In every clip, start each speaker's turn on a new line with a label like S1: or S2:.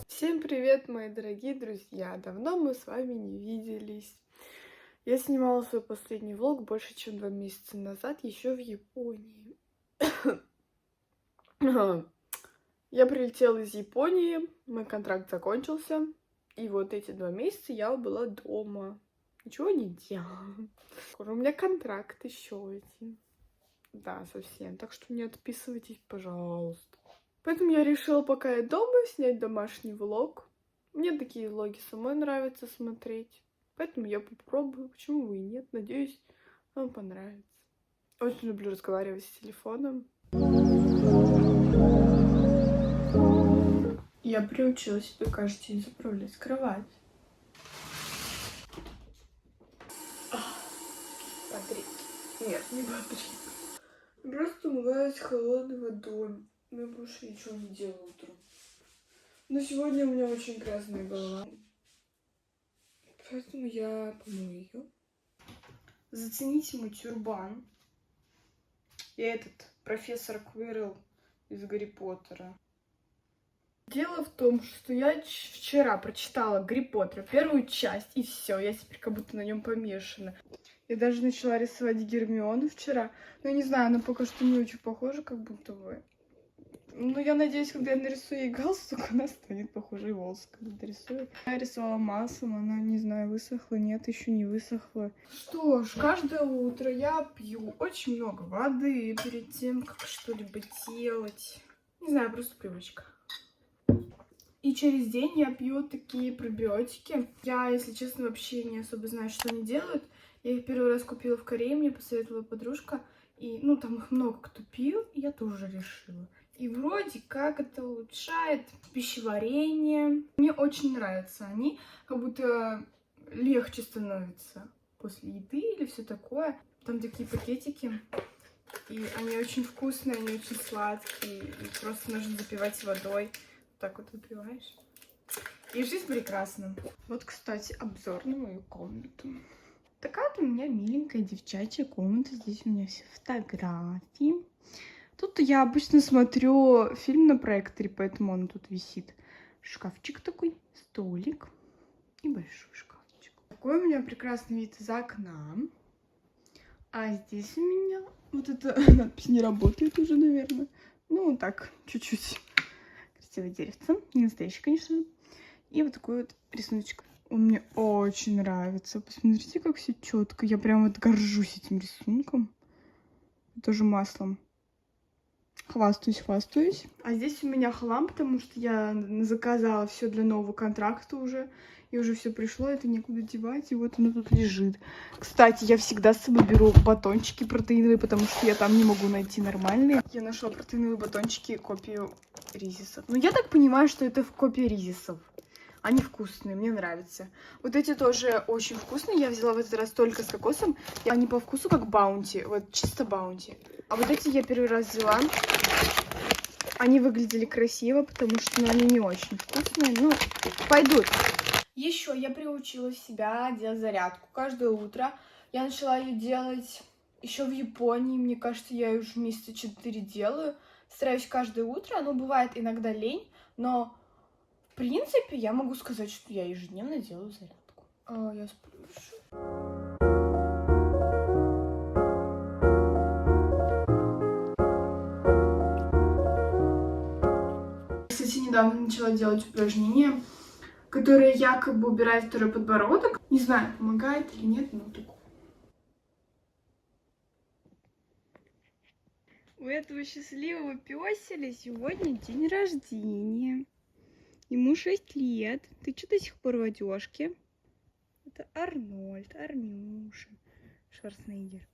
S1: Всем привет, мои дорогие друзья! Давно мы с вами не виделись. Я снимала свой последний влог больше, чем 2 месяца назад, еще в Японии. Я прилетела из Японии, мой контракт закончился, и вот эти 2 месяца я была дома. Ничего не делала. Скоро у меня контракт еще один. Да, совсем. Так что не отписывайтесь, пожалуйста. Поэтому я решила, пока я дома, снять домашний влог. Мне такие влоги самой нравится смотреть. Поэтому я попробую. Почему бы и нет? Надеюсь, вам понравится. Очень люблю разговаривать с телефоном. Я приучила себя каждый день заправлять кровать. Бодрить. Нет, не бодрить. Просто умываюсь холодной водой. Я больше ничего не делаю утром. Но сегодня у меня очень грязная голова. Поэтому я помою ее. Зацените мой тюрбан. Я этот профессор Квирл из Гарри Поттера. Дело в том, что я вчера прочитала Гарри Поттера, первую часть, и все, я теперь как будто на нем помешана. Я даже начала рисовать Гермиону вчера, но я не знаю, она пока что не очень похожа, как будто бы. Ну, я надеюсь, когда я нарисую ей галстук, она станет похожей волосы, когда нарисую. Я рисовала маслом, она, не знаю, высохла, нет, еще не высохла. Что ж, каждое утро я пью очень много воды перед тем, как что-либо делать. Не знаю, просто привычка. И через день я пью такие пробиотики. Я, если честно, вообще не особо знаю, что они делают. Я их первый раз купила в Корее, мне посоветовала подружка. И, ну, там их много кто пил, и я тоже решила. И вроде как это улучшает пищеварение. Мне очень нравятся они, как будто легче становится после еды или все такое. Там такие пакетики, и они очень вкусные, они очень сладкие, и просто нужно запивать водой. Так вот выпиваешь. И жизнь прекрасна. Вот, кстати, обзор на мою комнату. Такая вот у меня миленькая девчачья комната. Здесь у меня все фотографии. Тут я обычно смотрю фильм на проекторе, поэтому он тут висит. Шкафчик такой, столик и большой шкафчик. Такой у меня прекрасный вид из окна. А здесь у меня вот эта надпись не работает уже, наверное. Ну, так, чуть-чуть. Красивое деревце. Не настоящий, конечно. И вот такой вот рисуночек. Он мне очень нравится. Посмотрите, как все четко. Я прям вот горжусь этим рисунком. Тоже маслом. Хвастаюсь. А здесь у меня хлам, потому что я заказала все для нового контракта уже. И уже все пришло, это некуда девать. И вот оно тут лежит. Кстати, я всегда с собой беру батончики протеиновые, потому что я там не могу найти нормальные. Я нашла протеиновые батончики, копию ризисов. Но я так понимаю, что это в копии ризисов. Они вкусные, мне нравятся. Вот эти тоже очень вкусные. Я взяла в этот раз только с кокосом. И они по вкусу как баунти. Вот чисто баунти. А вот эти я первый раз взяла. Они выглядели красиво, потому что они не очень вкусные. Ну, пойдут. Еще я приучила себя делать зарядку каждое утро. Я начала ее делать еще в Японии. Мне кажется, я ее уже месяца 4 делаю. Стараюсь каждое утро. Ну, бывает иногда лень, но... В принципе, я могу сказать, что я ежедневно делаю зарядку. Я сплю еще. Кстати, недавно начала делать упражнения, которые якобы убирают второй подбородок. Не знаю, помогает или нет, но так. У этого счастливого пёселя сегодня день рождения. Ему 6 лет. Ты что до сих пор в одежке? Это Арнольд, Арнюша, Шварценеггер.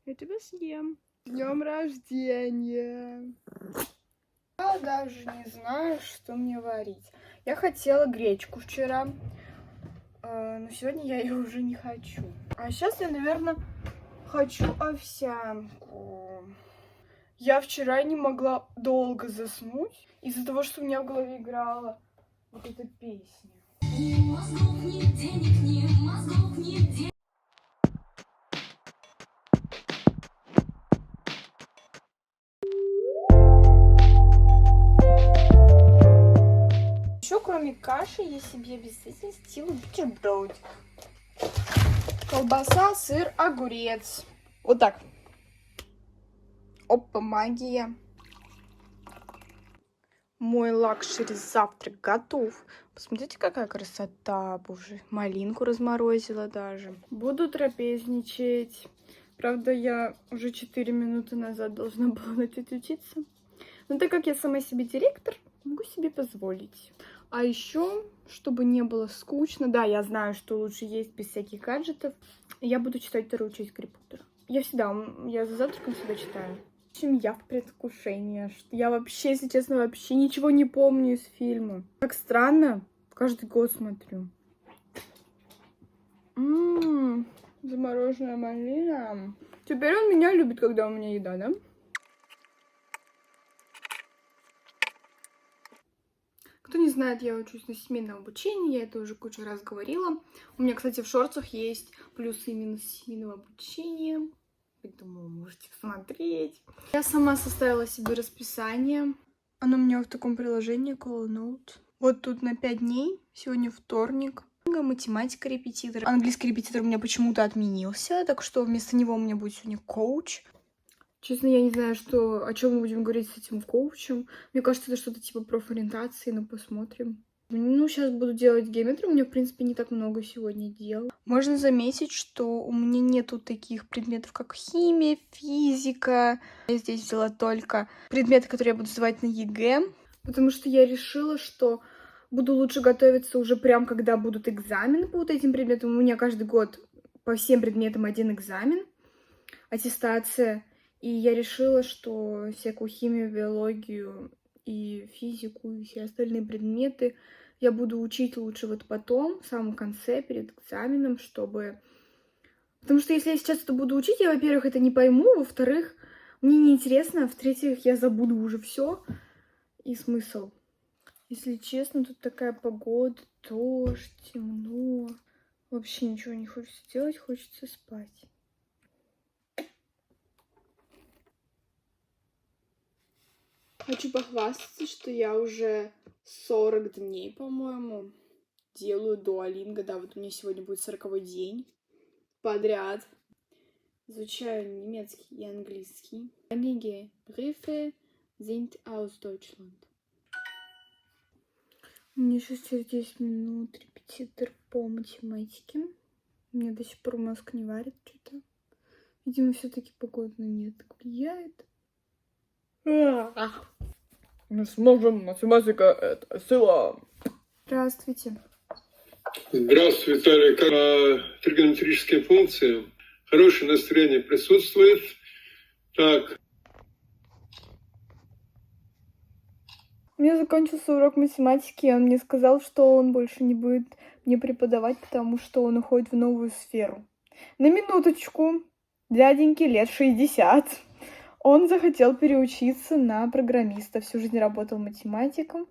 S1: Я тебя съем. С днем рождения! Я даже не знаю, что мне варить. Я хотела гречку вчера, но сегодня я ее уже не хочу. А сейчас я, наверное, хочу овсянку. Я вчера не могла долго заснуть из-за того, что у меня в голове играла вот эта песня. Ни мозгов, ни денег, ни мозгов, ни денег. кроме каши я себе обязательно сделаю бутерброд. Колбаса, сыр, огурец. Вот так. Опа, магия. Мой лакшери завтрак готов. Посмотрите, какая красота, боже. Малинку разморозила даже. Буду трапезничать. Правда, я уже 4 минуты назад должна была начать учиться. Но так как я сама себе директор, могу себе позволить. А еще, чтобы не было скучно, да, я знаю, что лучше есть без всяких гаджетов, я буду читать вторую часть Гарри Поттера. Я за завтраком всегда читаю. В общем, я в предвкушении. Я вообще, если честно, вообще ничего не помню из фильма. Как странно, каждый год смотрю. Замороженная малина. Теперь он меня любит, когда у меня еда, да? Кто не знает, я учусь на семейном обучении, я это уже кучу раз говорила. У меня, кстати, в шортсах есть плюсы и минусы семейного обучения. Поэтому можете посмотреть. Я сама составила себе расписание. Оно у меня в таком приложении Call Note. Вот тут на 5 дней. Сегодня вторник. Математика репетитор. Английский репетитор у меня почему-то отменился, так что вместо него у меня будет сегодня коуч. Честно, я не знаю, о чем мы будем говорить с этим коучем. Мне кажется, это что-то типа профориентации, но посмотрим. Ну, сейчас буду делать геометрию. У меня, в принципе, не так много сегодня дел. Можно заметить, что у меня нету таких предметов, как химия, физика. Я здесь взяла только предметы, которые я буду сдавать на ЕГЭ. Потому что я решила, что буду лучше готовиться уже прям, когда будут экзамены по вот этим предметам. У меня каждый год по всем предметам один экзамен, аттестация. И я решила, что всякую химию, биологию и физику, и все остальные предметы я буду учить лучше вот потом, в самом конце, перед экзаменом, чтобы... Потому что если я сейчас это буду учить, я, во-первых, это не пойму, во-вторых, мне неинтересно, а в-третьих, я забуду уже все. И смысл. Если честно, тут такая погода, дождь, темно. Вообще ничего не хочется делать, хочется спать. Хочу похвастаться, что я уже 40 дней, по-моему, делаю дуолинго. Да, вот у меня сегодня будет 40-й день подряд. Изучаю немецкий и английский. Einige Briefe sind aus Deutschland. У меня сейчас через 10 минут репетитор по математике. У меня до сих пор мозг не варит что-то. Видимо, все-таки погода на меня так влияет. Мы сможем, математика — это сила. Здравствуйте.
S2: Здравствуй, Виталий. Как тригонометрические функции? Хорошее настроение присутствует. Так.
S1: У меня закончился урок математики, и он мне сказал, что он больше не будет мне преподавать, потому что он уходит в новую сферу. На минуточку, дяденьке лет 60. Он захотел переучиться на программиста. Всю жизнь работал математиком.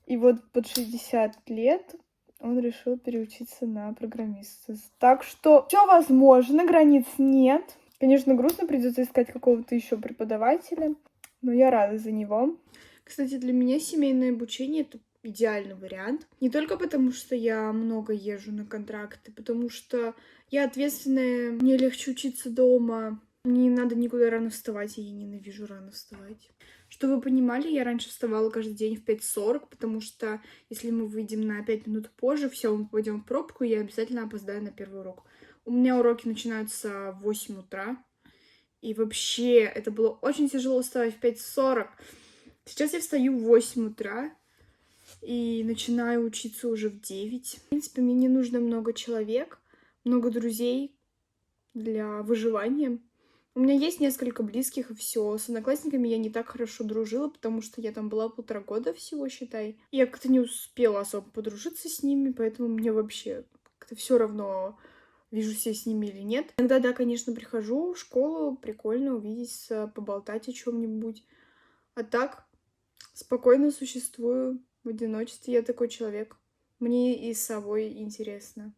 S1: И вот под 60 лет он решил переучиться на программиста. Так что все возможно, границ нет. Конечно, грустно, придется искать какого-то еще преподавателя, но я рада за него. Кстати, для меня семейное обучение — это идеальный вариант. Не только потому, что я много езжу на контракты, потому что я ответственная, мне легче учиться дома. Мне не надо никуда рано вставать, и я ненавижу рано вставать. Чтобы вы понимали, я раньше вставала каждый день в 5:40, потому что если мы выйдем на 5 минут позже, все, мы пойдем в пробку, и я обязательно опоздаю на первый урок. У меня уроки начинаются в 8 утра, и вообще это было очень тяжело вставать в 5:40. Сейчас я встаю в 8 утра и начинаю учиться уже в 9. В принципе, мне не нужно много человек, много друзей для выживания. У меня есть несколько близких, и все. С одноклассниками я не так хорошо дружила, потому что я там была 1,5 года всего, считай. Я как-то не успела особо подружиться с ними, поэтому мне вообще как-то все равно, вижусь я с ними или нет. Иногда, да, конечно, прихожу в школу, прикольно увидеться, поболтать о чем-нибудь. А так, спокойно существую в одиночестве. Я такой человек. Мне и с собой интересно.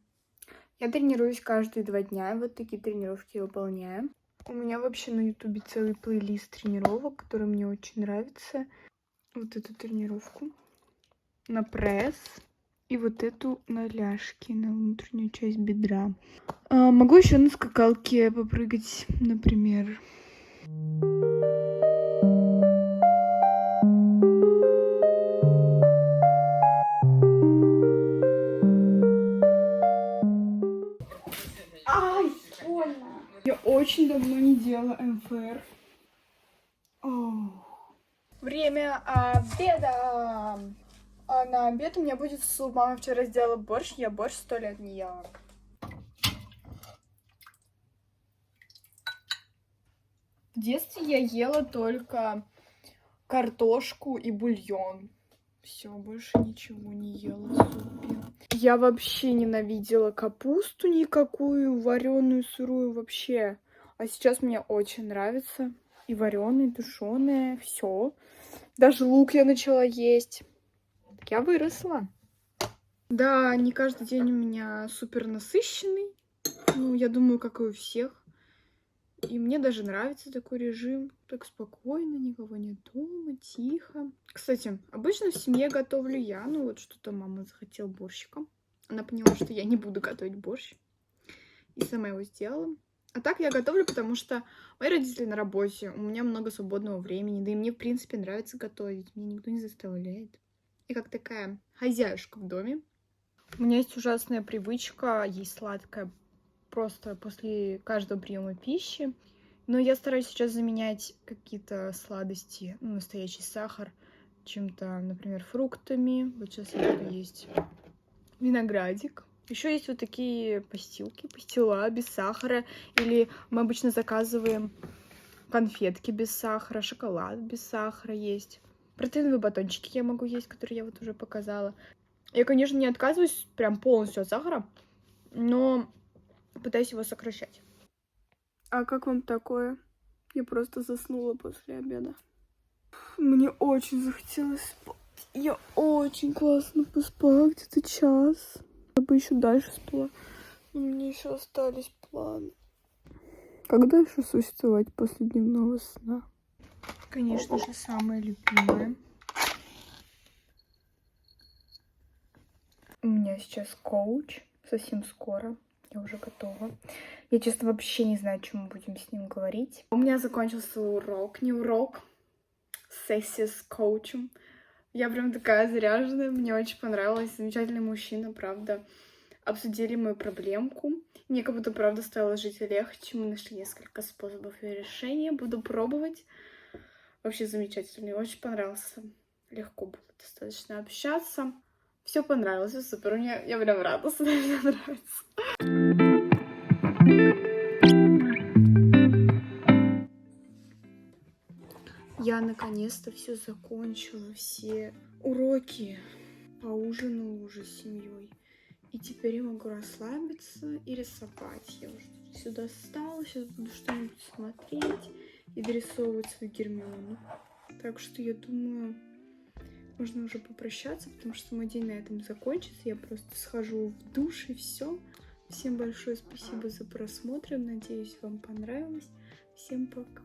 S1: Я тренируюсь каждые 2 дня, вот такие тренировки выполняю. У меня вообще на ютубе целый плейлист тренировок, который мне очень нравится. Вот эту тренировку. на пресс и вот эту на ляжки, на внутреннюю часть бедра. Могу еще на скакалке попрыгать, например. Ай, больно! Я очень давно не делала МФР. Время обеда. А на обед у меня будет суп. Мама вчера сделала борщ. Я борщ 100 лет не ела. В детстве я ела только картошку и бульон. Все, больше ничего не ела в супе. Я вообще ненавидела капусту никакую, вареную, сырую вообще. А сейчас мне очень нравится. И вареная, и тушеная, все. Даже лук я начала есть. Я выросла. Да, не каждый день у меня супер насыщенный. Ну, я думаю, как и у всех. И мне даже нравится такой режим. Так спокойно, никого нет дома, тихо. Кстати, обычно в семье готовлю я. Ну, вот что-то мама захотела борщика. Она поняла, что я не буду готовить борщ. И сама его сделала. А так я готовлю, потому что мои родители на работе. У меня много свободного времени. Да и мне, в принципе, нравится готовить. Меня никто не заставляет. И как такая хозяюшка в доме. У меня есть ужасная привычка есть сладкое просто после каждого приема пищи. Но я стараюсь сейчас заменять какие-то сладости, ну, настоящий сахар, чем-то, например, фруктами. Вот сейчас это есть виноградик. Еще есть вот такие постилки, пастила без сахара. Или мы обычно заказываем конфетки без сахара, шоколад без сахара есть. Протеиновые батончики я могу есть, которые я вот уже показала. Я, конечно, не отказываюсь прям полностью от сахара, но пытаюсь его сокращать. А как вам такое? Я просто заснула после обеда. Мне очень захотелось спать. Я очень классно поспала, где-то час. Я бы еще дальше спала. Но мне еще остались планы. Как дальше существовать после дневного сна? Конечно же, самое любимое. У меня сейчас коуч. Совсем скоро. Я уже готова. Я, честно, вообще не знаю, о чем мы будем с ним говорить. У меня закончился урок. Не урок. Сессия с коучем. Я прям такая заряженная. Мне очень понравилось. Замечательный мужчина, правда. Обсудили мою проблемку. Мне как будто, правда, стало жить легче. Мы нашли несколько способов ее решения. Буду пробовать. Вообще замечательный. Очень понравился. Легко было достаточно общаться. Все понравилось, все супер. Я прям рада, что мне нравится. Я наконец-то все закончила, все уроки. Поужинала уже с семьей. И теперь я могу расслабиться и рисовать. Я уже все достала. Сейчас буду что-нибудь смотреть и дорисовывать свою Гермиону. Так что я думаю, можно уже попрощаться, потому что мой день на этом закончится. Я просто схожу в душ и все. Всем большое спасибо за просмотр. Надеюсь, вам понравилось. Всем пока.